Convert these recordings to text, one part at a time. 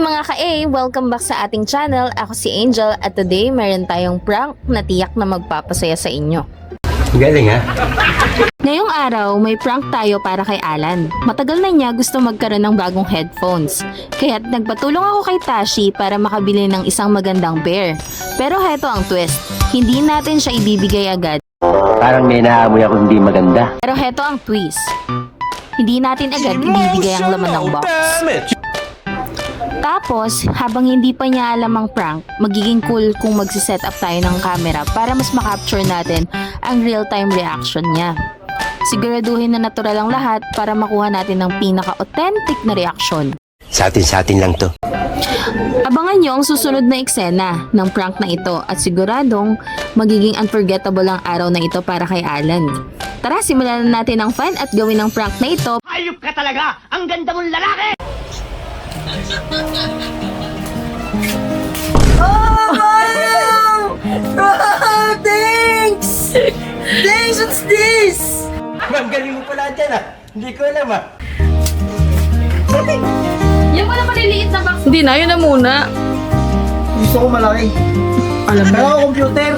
mga ka-A! Welcome back sa ating channel. Ako si Angel at today meron tayong prank na tiyak na magpapasaya sa inyo. Galing ha? Ngayong araw, may prank tayo para kay Alan. Matagal na niya gusto magkaroon ng bagong headphones. Kaya't nagpatulong ako kay Tashi para makabili ng isang magandang pair. Pero heto ang twist, hindi natin siya ibibigay agad. Parang may naamoy ako hindi maganda. Pero heto ang twist, hindi natin agad ibibigay ang laman ng box. Tapos, habang hindi pa niya alam ang prank, magiging cool kung magsiset up tayo ng camera para mas makapture natin ang real-time reaction niya. Siguraduhin na natural ang lahat para makuha natin ng pinaka-authentic na reaction. Sa atin lang to. Abangan niyo ang susunod na eksena ng prank na ito at siguradong magiging unforgettable ang araw na ito para kay Alan. Tara, simulan na natin ang fun at gawin ang prank na ito. Hayop ka talaga! Ang ganda mong lalaki! Oh! Oh, thanks! Thanks, what's this? Ma'am, galing mo pala dyan ah. Hindi ko alam ah. Yung wala maliliit na box. Hindi na, yun na muna. Gusto ko malaki. Alam mo. Pero computer.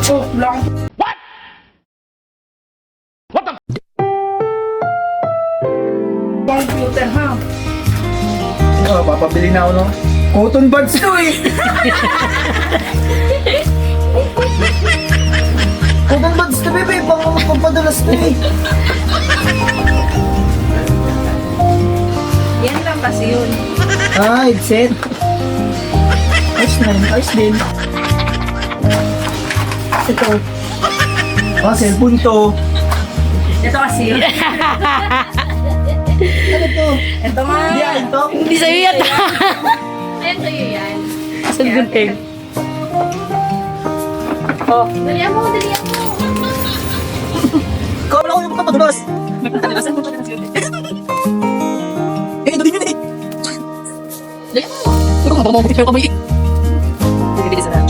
Oh, wala akong... Computer, ha? Oh, papabili na ako, no? Cotton buds to eh! Cotton buds to, bebe. Pagpadalas to eh. Yan lang kasi yun. Ah, headset. Ayos na, ayos din. Ito. Ah, cellphone to. Ito kasi yun. Ano to? Ito nga. Hindi, akin to. Hindi sa'yo yan. Ayan sa'yo yan. Asan gunting? Oh. Dalihan mo, dalihan mo. Ikaw wala ko yung pagpapadulas. Asan mo siya kasi yun? Eh, doon yun eh. Dalihan mo. Ikaw nga, baka mabukit yung kamay eh. Bibilis na lang.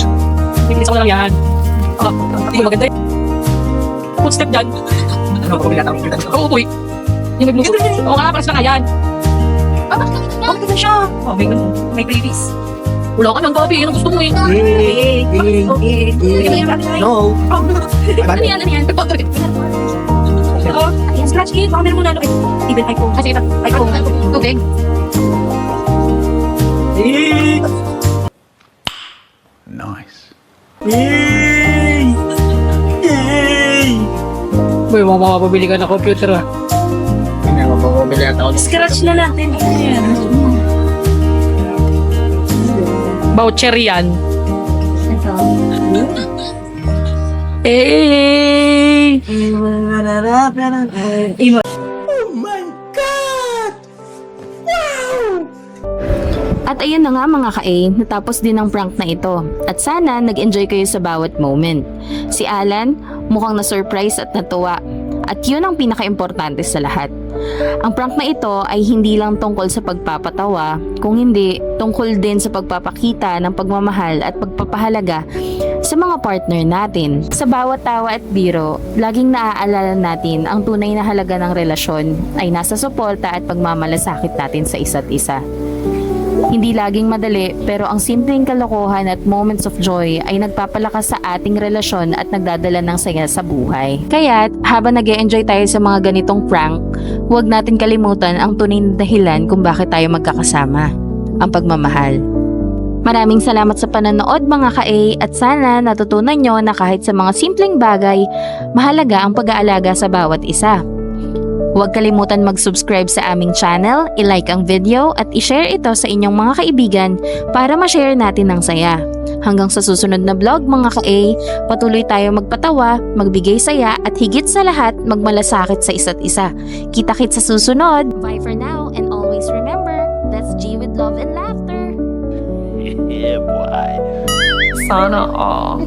Bibilis ako lang yan. Hindi mo maganda eh. Footstep dyan. Ano, pagpapili natin ang computer. Oo, boy. Yung nagluto. Oo nga, paras na nga yan. Bakit na siya? Oh, may previous. Wala ka ng gabi, yun ang gusto mo eh. No. Ano yan, ano yan? Ayan, scratch kit. Baka meron mo lalo. Even iPhone. Kasi ito, iPhone. Tubig. Nice. Yay! Yay! Boy, mapapabili ka ng computer ah. Hindi na mapapabili at ako. Scratch na natin. Ayan. Voucher yan. Ito. Eh! At ayun na nga mga ka-A, natapos din ang prank na ito. At sana nag-enjoy kayo sa bawat moment. Si Alan, mukhang na-surprise at natuwa. At yun ang pinaka-importante sa lahat. Ang prank na ito ay hindi lang tungkol sa pagpapatawa, kung hindi, tungkol din sa pagpapakita ng pagmamahal at pagpapahalaga sa mga partner natin. Sa bawat tawa at biro, laging naaalala natin ang tunay na halaga ng relasyon ay nasa suporta at pagmamalasakit natin sa isa't isa. Hindi laging madali pero ang simpleng kalokohan at moments of joy ay nagpapalakas sa ating relasyon at nagdadala ng saya sa buhay. Kaya't habang nag-e-enjoy tayo sa mga ganitong prank, huwag natin kalimutan ang tunay na dahilan kung bakit tayo magkakasama, ang pagmamahal. Maraming salamat sa panonood mga ka-A at sana natutunan nyo na kahit sa mga simpleng bagay, mahalaga ang pag-aalaga sa bawat isa. Huwag kalimutan mag-subscribe sa aming channel, i-like ang video at i-share ito sa inyong mga kaibigan para ma-share natin ng saya. Hanggang sa susunod na vlog mga ka-A, patuloy tayo magpatawa, magbigay saya at higit sa lahat magmalasakit sa isa't isa. Kita-kits sa susunod! Bye for now and always remember, that's G with love and laughter! Yeah, boy. Sana all.